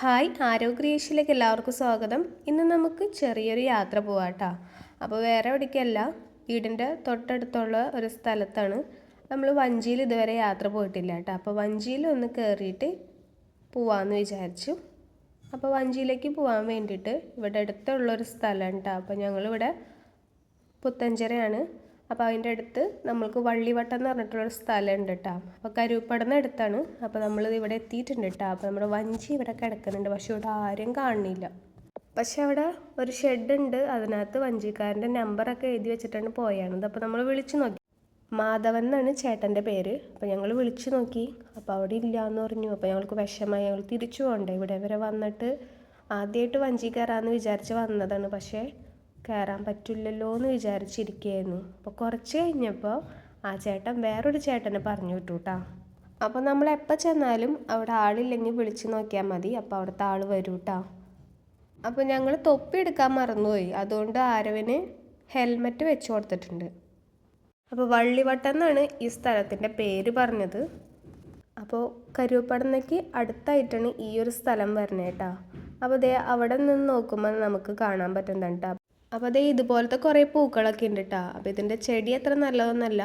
Hi ആരോഗ്യശിലേക്ക് എല്ലാവർക്കും സ്വാഗതം. ഇന്ന് നമുക്ക് ചെറിയൊരു യാത്ര പോവാട്ടോ. അപ്പോൾ വേറെ എവിടേക്കല്ല, വീടിൻ്റെ തൊട്ടടുത്തുള്ള ഒരു സ്ഥലത്താണ്. നമ്മൾ വഞ്ചിയിൽ ഇതുവരെ യാത്ര പോയിട്ടില്ല കേട്ടോ. അപ്പോൾ വഞ്ചിയിൽ ഒന്ന് കയറിയിട്ട് പോവാമെന്ന് വിചാരിച്ചു. അപ്പോൾ വഞ്ചിയിലേക്ക് പോകാൻ വേണ്ടിയിട്ട് ഇവിടെ അടുത്തുള്ളൊരു സ്ഥലം കേട്ടോ. അപ്പോൾ ഞങ്ങളിവിടെ പുത്തഞ്ചിറയാണ്. അപ്പോൾ അതിൻ്റെ അടുത്ത് നമ്മൾക്ക് വള്ളിവട്ടം എന്ന് പറഞ്ഞിട്ടുള്ളൊരു സ്ഥലം ഉണ്ട് കേട്ടോ. അപ്പോൾ കരുപ്പടന്ന് അടുത്താണ്. അപ്പോൾ നമ്മളിത് ഇവിടെ എത്തിയിട്ടുണ്ട് കേട്ടോ. അപ്പോൾ നമ്മുടെ വഞ്ചി ഇവിടെ കിടക്കുന്നുണ്ട്, പക്ഷെ ഇവിടെ ആരും കാണുന്നില്ല. പക്ഷെ അവിടെ ഒരു ഷെഡ് ഉണ്ട്, അതിനകത്ത് വഞ്ചിക്കാരൻ്റെ നമ്പറൊക്കെ എഴുതി വെച്ചിട്ടാണ് പോയാണത്. അപ്പോൾ നമ്മൾ വിളിച്ചു നോക്കി. മാധവൻ എന്നാണ് ചേട്ടൻ്റെ പേര്. അപ്പോൾ ഞങ്ങൾ വിളിച്ചു നോക്കി, അപ്പോൾ അവിടെ ഇല്ല എന്ന് പറഞ്ഞു. അപ്പോൾ ഞങ്ങൾക്ക് വിഷമമായി, ഞങ്ങൾ തിരിച്ചു പോകണ്ടേ. ഇവിടെ വരെ വന്നിട്ട് ആദ്യമായിട്ട് വഞ്ചി കയറാമെന്ന് വിചാരിച്ച് വന്നതാണ്, പക്ഷേ കയറാൻ പറ്റില്ലല്ലോ എന്ന് വിചാരിച്ചിരിക്കുകയായിരുന്നു. അപ്പോൾ കുറച്ച് കഴിഞ്ഞപ്പോൾ ആ ചേട്ടൻ വേറൊരു ചേട്ടനെ പറഞ്ഞു വിട്ടു കേട്ടോ. അപ്പോൾ നമ്മൾ എപ്പോൾ ചെന്നാലും അവിടെ ആളില്ലെങ്കിൽ വിളിച്ച് നോക്കിയാൽ മതി, അപ്പോൾ അവിടുത്തെ ആൾ വരും കേട്ടോ. അപ്പോൾ ഞങ്ങൾ തൊപ്പി എടുക്കാൻ മറന്നുപോയി, അതുകൊണ്ട് ആരവിന് ഹെൽമെറ്റ് വെച്ച് കൊടുത്തിട്ടുണ്ട്. അപ്പോൾ വള്ളിവട്ടം എന്നാണ് ഈ സ്ഥലത്തിൻ്റെ പേര് പറഞ്ഞത്. അപ്പോൾ കരുവപ്പടന്നേക്ക് അടുത്തായിട്ടാണ് ഈ ഒരു സ്ഥലം വരുന്നത് കേട്ടോ. അപ്പോൾ ദേ അവിടെ നിന്ന് നോക്കുമ്പോൾ നമുക്ക് കാണാൻ പറ്റുന്നതാണ് കേട്ടോ. അപ്പോൾ അതേ ഇതുപോലത്തെ കുറേ പൂക്കളൊക്കെ ഉണ്ട് കേട്ടോ. അപ്പോൾ ഇതിൻ്റെ ചെടി അത്ര നല്ലതൊന്നല്ല,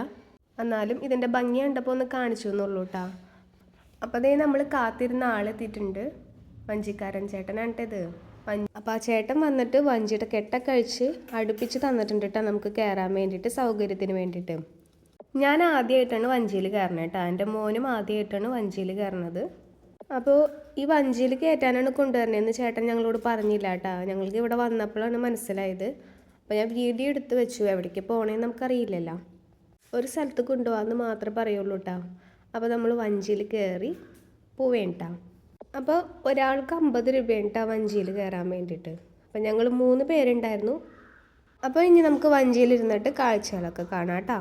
എന്നാലും ഇതിൻ്റെ ഭംഗി കണ്ടപ്പോൾ ഒന്ന് കാണിച്ചു എന്നുള്ളൂ കേട്ടോ. അപ്പോൾ അതേ നമ്മൾ കാത്തിരുന്ന ആളെത്തിയിട്ടുണ്ട്, വഞ്ചിക്കാരൻ ചേട്ടനാണിട്ടത്. അപ്പോൾ ആ ചേട്ടൻ വന്നിട്ട് വഞ്ചിയുടെ കെട്ടൊക്കെ കഴിച്ച് അടുപ്പിച്ച് തന്നിട്ടുണ്ട് കേട്ടോ, നമുക്ക് കയറാൻ വേണ്ടിയിട്ട്, സൗകര്യത്തിന് വേണ്ടിയിട്ട്. ഞാൻ ആദ്യമായിട്ടാണ് വഞ്ചിയിൽ കയറണത് കേട്ടോ. എൻ്റെ മോനും ആദ്യമായിട്ടാണ് വഞ്ചിയിൽ കയറണത്. അപ്പോൾ ഈ വഞ്ചിയിൽ കയറ്റാനാണ് കൊണ്ടുവരണതെന്ന് ചേട്ടൻ ഞങ്ങളോട് പറഞ്ഞില്ല കേട്ടോ. ഞങ്ങൾക്ക് ഇവിടെ വന്നപ്പോഴാണ് മനസ്സിലായത്. അപ്പോൾ ഞാൻ വീഡിയോ എടുത്ത് വെച്ചു, എവിടേക്ക് പോകണമെന്ന് നമുക്കറിയില്ലല്ലോ. ഒരു സ്ഥലത്ത് കൊണ്ടുപോകാമെന്ന് മാത്രമേ പറയുള്ളൂ കേട്ടോ. അപ്പോൾ നമ്മൾ വഞ്ചിയിൽ കയറി പോവേണ്ട. അപ്പോൾ ഒരാൾക്ക് 50 രൂപയാണ് കേട്ടോ വഞ്ചിയിൽ കയറാൻ വേണ്ടിയിട്ട്. അപ്പോൾ ഞങ്ങൾ 3 പേരുണ്ടായിരുന്നു. അപ്പോൾ ഇനി നമുക്ക് വഞ്ചിയിൽ ഇരുന്നിട്ട് കാഴ്ചകളൊക്കെ കാണാം കേട്ടോ.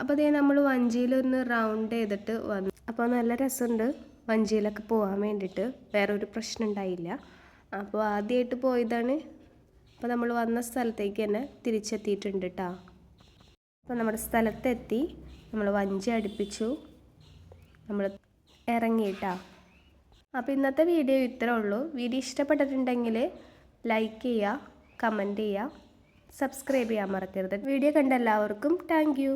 അപ്പോൾ അതേ നമ്മൾ വഞ്ചിയിലൊന്ന് റൗണ്ട് ചെയ്തിട്ട് വന്നു. അപ്പോൾ നല്ല രസമുണ്ട് വഞ്ചിയിലൊക്കെ പോകാൻ വേണ്ടിയിട്ട്, വേറൊരു പ്രശ്നം ഉണ്ടായില്ല. അപ്പോൾ ആദ്യമായിട്ട് പോയതാണ്. അപ്പോൾ നമ്മൾ വന്ന സ്ഥലത്തേക്ക് തന്നെ തിരിച്ചെത്തിയിട്ടുണ്ട് കേട്ടോ. അപ്പോൾ നമ്മുടെ സ്ഥലത്തെത്തി, നമ്മൾ വഞ്ചി അടുപ്പിച്ചു. നമ്മൾ ഇറങ്ങിയിട്ടാ. അപ്പോൾ ഇന്നത്തെ വീഡിയോ ഇത്രേ ഉള്ളൂ. വീഡിയോ ഇഷ്ടപ്പെട്ടിട്ടുണ്ടെങ്കിൽ ലൈക്ക് ചെയ്യുക, കമൻറ്റ് ചെയ്യുക, സബ്സ്ക്രൈബ് ചെയ്യാൻ മറക്കരുത്. വീഡിയോ കണ്ട എല്ലാവർക്കും താങ്ക് യു.